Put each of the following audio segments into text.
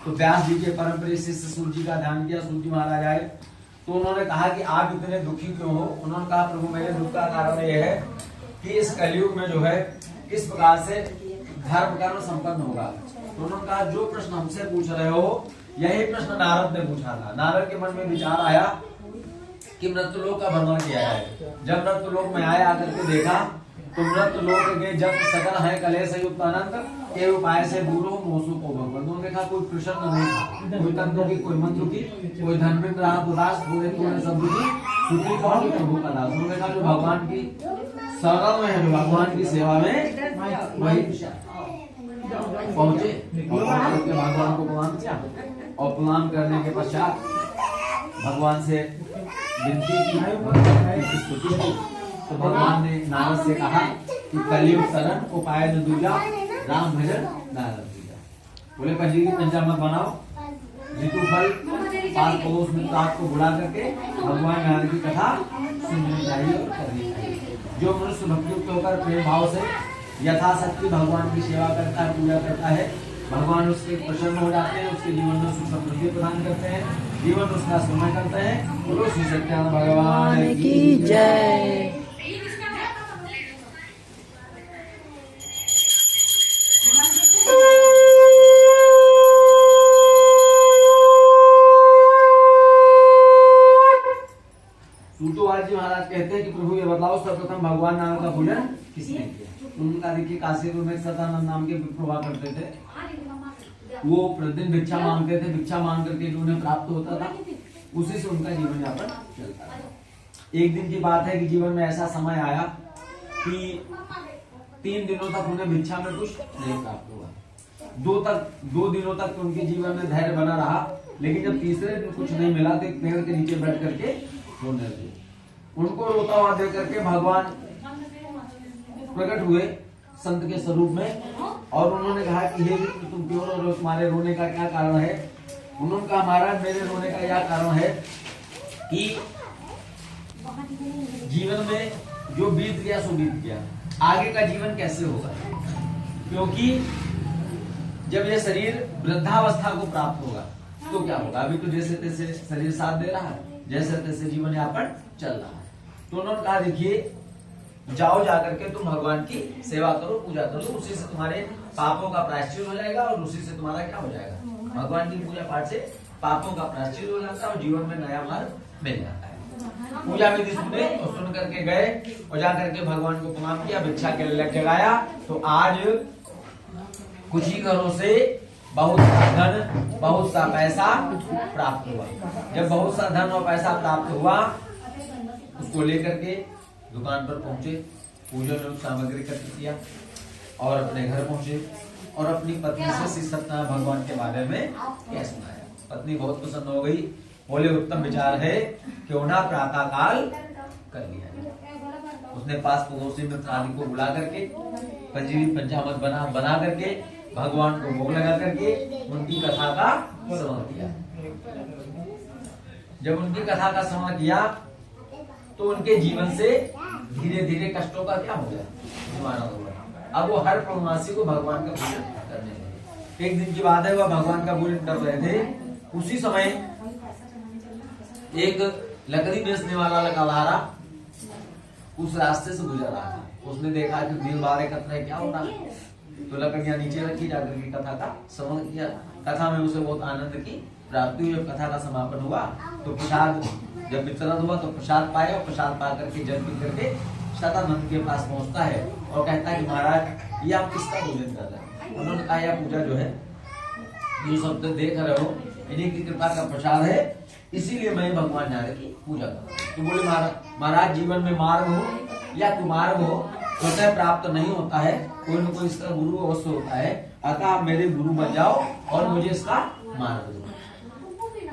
तो व्यास जी के परम प्रिय शिष्य सूर्य जी का ध्यान किया। सूर्य जी महाराज आए तो उन्होंने कहा कि आप इतने दुखी क्यों हो। उन्होंने कहा प्रभु मेरे दुख का कारण यह है कि इस कलयुग में जो है किस प्रकार से धर्म कर्म संपन्न होगा। तो उन्होंने कहा जो प्रश्न हमसे पूछ रहे हो यही प्रश्न नारद ने पूछा था। नारद के मन में विचार आया कि मृत्युलोक का भ्रमण किया है। जब मृत्युलोक में आए आकर के देखा तो मृत्युलोक के जब सकल है कलेश युक्त अनंत के उपाय से दूर हो मोसु को भगवान। उन्होंने देखा कोई प्रसन्न नहीं था, कोई तंत्र की, कोई मंत्र की, कोई धनविंद रहा उदास, पूरे सब दुखी, सुखी कौन प्रभु का दास। उन्होंने देखा जो भगवान की शरण में है, जो भगवान की सेवा में, वही पहुंचे भगवान को प्रणाम किया। और प्रणाम करने के पश्चात भगवान से विनती की, स्तुति की। तो भगवान ने नारद से कहा कि कलयुग शरण उपाय न दूजा, राम भजन नारद दूजा। बोले पंजीरी पंचामृत बनाओ, ऋतु फल पास पड़ोस मित्र आपको बुला करके भगवान नारद की कथा सुननी चाहिए और करनी चाहिए। जो मनुष्य भक्तियुक्त होकर प्रेम भाव से यथाशक्ति भगवान की सेवा करता है, पूजा करता है, भगवान उसके प्रसन्न हो जाते हैं, उसके जीवन में सुख समृद्धि प्रदान करते हैं, जीवन उसका समय करते हैं। बोलो श्री सत्यानंद भगवान की जय। जी महाराज कहते हैं कि प्रभु ये बताओ सर्वप्रथम भगवान नाम का पूजन किसने किया। उनका देखिए काशीपुर में सतानंद नाम के विप्र करते थे। वो प्रतिदिन भिक्षा मांगते थे, भिक्षा मांग करके जो उन्हें प्राप्त होता था उसी से उनका जीवन यापन चलता था। एक दिन की बात है कि जीवन में ऐसा समय आया कि 3 दिनों तक उन्हें भिक्षा में कुछ नहीं प्राप्त हुआ। 2 दिनों तक उनके जीवन में धैर्य बना रहा, लेकिन जब तीसरे दिन कुछ नहीं मिला तो एक पेड़ के नीचे बैठ करके रोने लगे। उनको रोता हुआ देख करके भगवान प्रकट हुए संत के स्वरूप में और उन्होंने कहा कि हे तुम क्यों रो रहे हो, तुम्हारे रोने का क्या कारण है। उन्होंने कहा महाराज मेरे रोने का यह कारण है कि जीवन में जो बीत गया सो बीत गया, आगे का जीवन कैसे होगा। क्योंकि जब यह शरीर वृद्धावस्था को प्राप्त होगा तो क्या होगा। अभी तो जैसे तैसे शरीर साथ दे रहा है, जैसे तैसे जीवन यापन चल रहा है। तो उन्होंने कहा देखिए जाओ जाकर के तुम भगवान की सेवा करो, पूजा करो, उसी से तुम्हारे पापों का प्रायश्चित हो जाएगा और उसी से तुम्हारा क्या हो जाएगा, भगवान की पूजा पाठ से पापों का प्रायश्चित हो जाता है और जीवन में नया मार्ग मिल जाता है। पूजा विधि सुने और सुन करके गए और जाकर के भगवान को प्रणाम किया, भिक्षा के लिए जगाया। तो आज कुछ ही घरों से बहुत सा धन, बहुत सा पैसा प्राप्त हुआ। जब बहुत सा धन और पैसा प्राप्त हुआ उसको लेकर के दुकान पर पहुंचे, पूजन और सामग्री एकत्र किया और अपने घर पहुंचे और अपनी पत्नी से श्री सत्यनारायण भगवान के बारे में क्या सुनाया। पत्नी बहुत प्रसन्न हो गई, बोले उत्तम विचार है, क्यों ना प्रातः काल कर लिया। उसने पास पड़ोसी मित्र आदि को बुला करके पंजीरी पंचामृत बना करके भगवान को भोग लगा करके उनकी कथा का श्रवण किया। जब उनकी कथा का श्रवण किया तो उनके जीवन से धीरे धीरे कष्टों का क्या हो गया, निवारण हुआ। अब वो हर पूर्णमासी को भगवान का पूजन करने लगे। एक दिन की बात है, वह भगवान का पूजन कर रहे थे, उसी समय एक लकड़ी बेचने वाला लकड़हारा उस रास्ते से गुजर रहा था। उसने देखा कि भीड़ भाड़ एकत्र है, क्या हो रहा है, तो लकड़ियां नीचे रखी, जाकर के कथा का श्रवण किया। कथा में उसे बहुत आनंद की प्राप्ति हुई। कथा का समापन हुआ तो प्रसाद जब वितरण हुआ तो प्रसाद पाया और प्रसाद पा करके जल पी करके सतानंद के पास पहुंचता है और कहता है कि महाराज ये आप किसका पूजन कर रहे हैं। उन्होंने कहा यह पूजा जो है जो शब्द देख रहे हो इन्हीं की कृपा का प्रसाद है, इसीलिए मैं भगवान नारायण की पूजा कर रहा हूँ। तो बोले महाराज जीवन में मार्ग हो या कुमार्ग हो स्वतः प्राप्त नहीं होता है, कोई न कोई इसका गुरु अवश्य होता है, अतः आप मेरे गुरु बन जाओ और मुझे इसका मार्ग दो।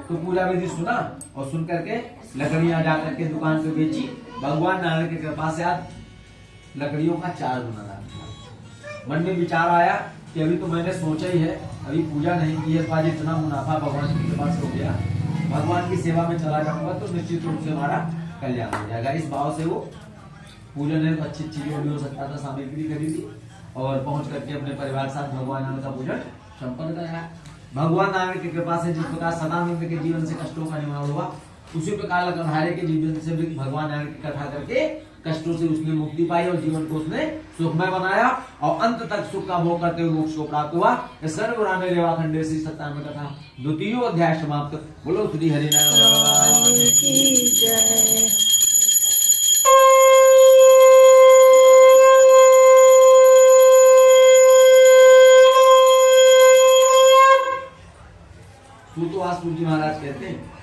तो पूजा विधि सुना और सुन करके लकड़ियां जाकर के दुकान पे बेची। भगवान नारायण की कृपा से आज लकड़ियों का 4 गुना दाम। मन में विचार आया कि अभी तो मैंने सोचा ही है, अभी पूजा नहीं की है, तो आज इतना मुनाफा भगवान की कृपा से हो गया, भगवान की सेवा में चला जाऊंगा तो निश्चित रूप से हमारा कल्याण हो जाएगा। इस भाव से वो पूजन है, अच्छी चीजें हो सकता था, सामग्री खरीदी और पहुंच करके अपने परिवार के साथ भगवान का पूजन संपन्न कराया। भगवान नारायण की कृपा से जिस प्रकार सदानंद के जीवन से कष्टों का निवारण हुआ, उसी प्रकार लखनधारे के जीवन से भी भगवान नारायण की कथा करके कष्टों से उसने मुक्ति पाई और जीवन को उसने सुखमय बनाया और अंत तक सुख का भोग करते हुए मोक्ष को प्राप्त हुआ। इस सर्वपुराण रेवा खंडे श्री सत्तानवे कथा द्वितीय अध्याय समाप्त। बोलो श्री हरिनारायण की जय। सूतवास जी महाराज कहते हैं